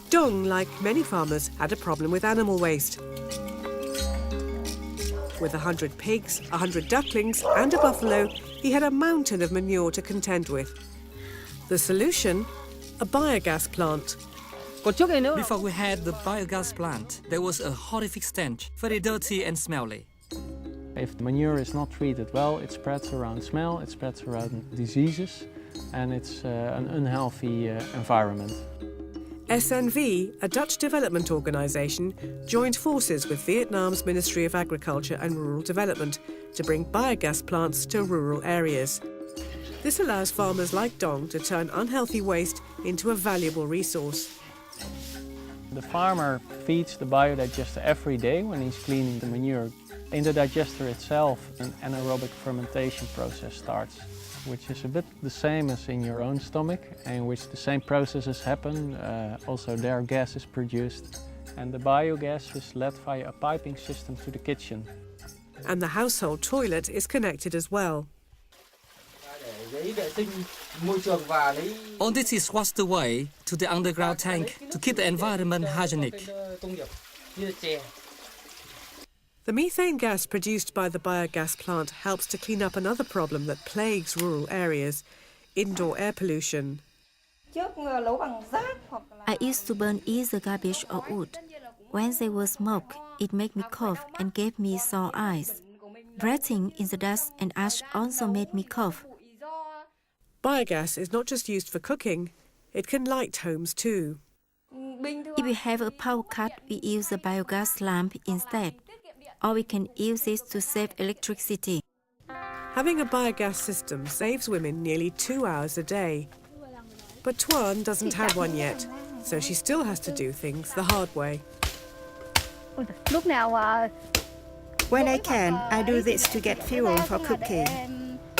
Dong, like many farmers, had a problem with animal waste. With 100 pigs, 100 ducklings and a buffalo, he had a mountain of manure to contend with. The solution? A biogas plant. Before we had the biogas plant, there was a horrific stench, very dirty and smelly. If the manure is not treated well, it spreads around smell, it spreads around diseases, and it's an unhealthy environment. SNV, a Dutch development organisation, joined forces with Vietnam's Ministry of Agriculture and Rural Development to bring biogas plants to rural areas. This allows farmers like Dong to turn unhealthy waste into a valuable resource. The farmer feeds the biodigester every day when he's cleaning the manure. In the digester itself, an anaerobic fermentation process starts, which is a bit the same as in your own stomach, in which the same processes happen. Also there gas is produced, and the biogas is led via a piping system to the kitchen. And the household toilet is connected as well. All this is washed away to the underground tank to keep the environment hygienic. The methane gas produced by the biogas plant helps to clean up another problem that plagues rural areas: indoor air pollution. I used to burn either garbage or wood. When there was smoke, it made me cough and gave me sore eyes. Breathing in the dust and ash also made me cough. Biogas is not just used for cooking, it can light homes too. If we have a power cut, we use a biogas lamp instead, or we can use it to save electricity. Having a biogas system saves women nearly 2 hours a day. But Tuan doesn't have one yet, so she still has to do things the hard way. When I can, I do this to get fuel for cooking.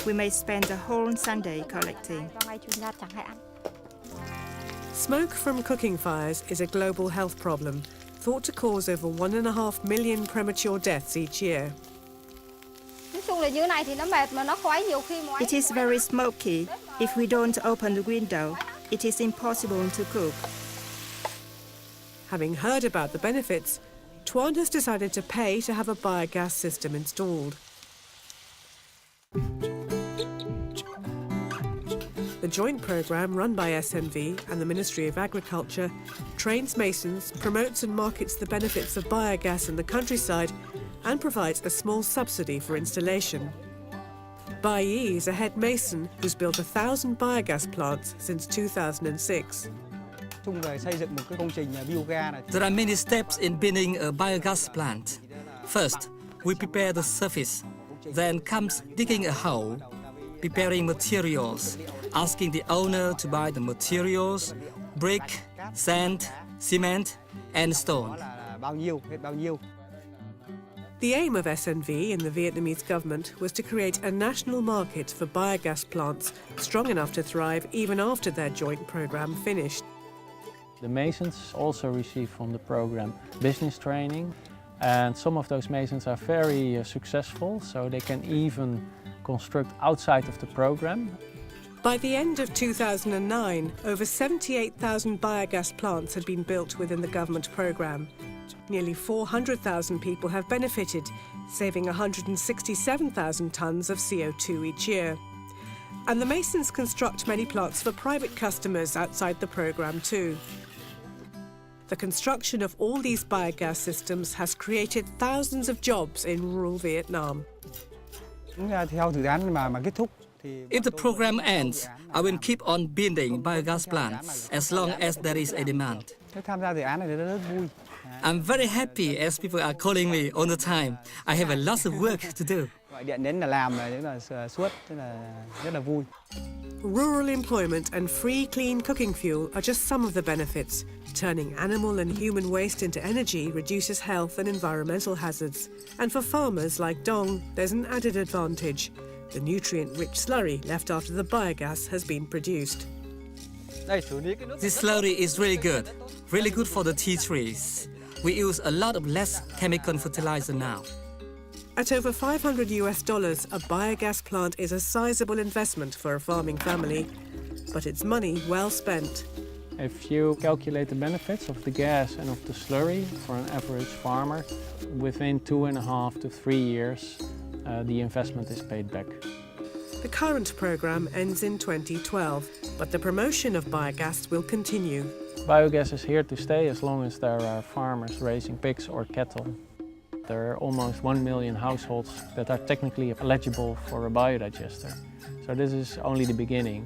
We may spend the whole Sunday collecting. Smoke from cooking fires is a global health problem, thought to cause over 1.5 million premature deaths each year. It is very smoky. If we don't open the window, it is impossible to cook. Having heard about the benefits, Tuan has decided to pay to have a biogas system installed. The joint programme run by SNV and the Ministry of Agriculture trains masons, promotes and markets the benefits of biogas in the countryside and provides a small subsidy for installation. Bai Yi is a head mason who's built 1,000 biogas plants since 2006. There are many steps in building a biogas plant. First, we prepare the surface. Then comes digging a hole, preparing materials, asking the owner to buy the materials, brick, sand, cement and stone. The aim of SNV and the Vietnamese government was to create a national market for biogas plants strong enough to thrive even after their joint programme finished. The masons also receive from the program business training, and some of those masons are very successful, so they can even construct outside of the program. By the end of 2009, over 78,000 biogas plants had been built within the government programme. Nearly 400,000 people have benefited, saving 167,000 tonnes of CO2 each year. And the masons construct many plants for private customers outside the programme too. The construction of all these biogas systems has created thousands of jobs in rural Vietnam. If the program ends, I will keep on building biogas plants as long as there is a demand. I'm very happy as people are calling me all the time. I have a lot of work to do. Rural employment and free clean cooking fuel are just some of the benefits. Turning animal and human waste into energy reduces health and environmental hazards. And for farmers like Dong, there's an added advantage. The nutrient-rich slurry left after the biogas has been produced. This slurry is really good for the tea trees. We use a lot of less chemical fertilizer now. At over $500, a biogas plant is a sizable investment for a farming family, but it's money well spent. If you calculate the benefits of the gas and of the slurry for an average farmer, within 2.5 to 3 years, the investment is paid back. The current programme ends in 2012, but the promotion of biogas will continue. Biogas is here to stay as long as there are farmers raising pigs or cattle. There are almost 1 million households that are technically eligible for a biodigester. So this is only the beginning.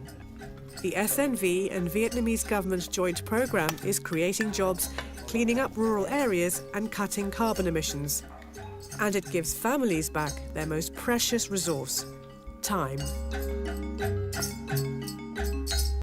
The SNV and Vietnamese government joint programme is creating jobs, cleaning up rural areas and cutting carbon emissions. And it gives families back their most precious resource, time.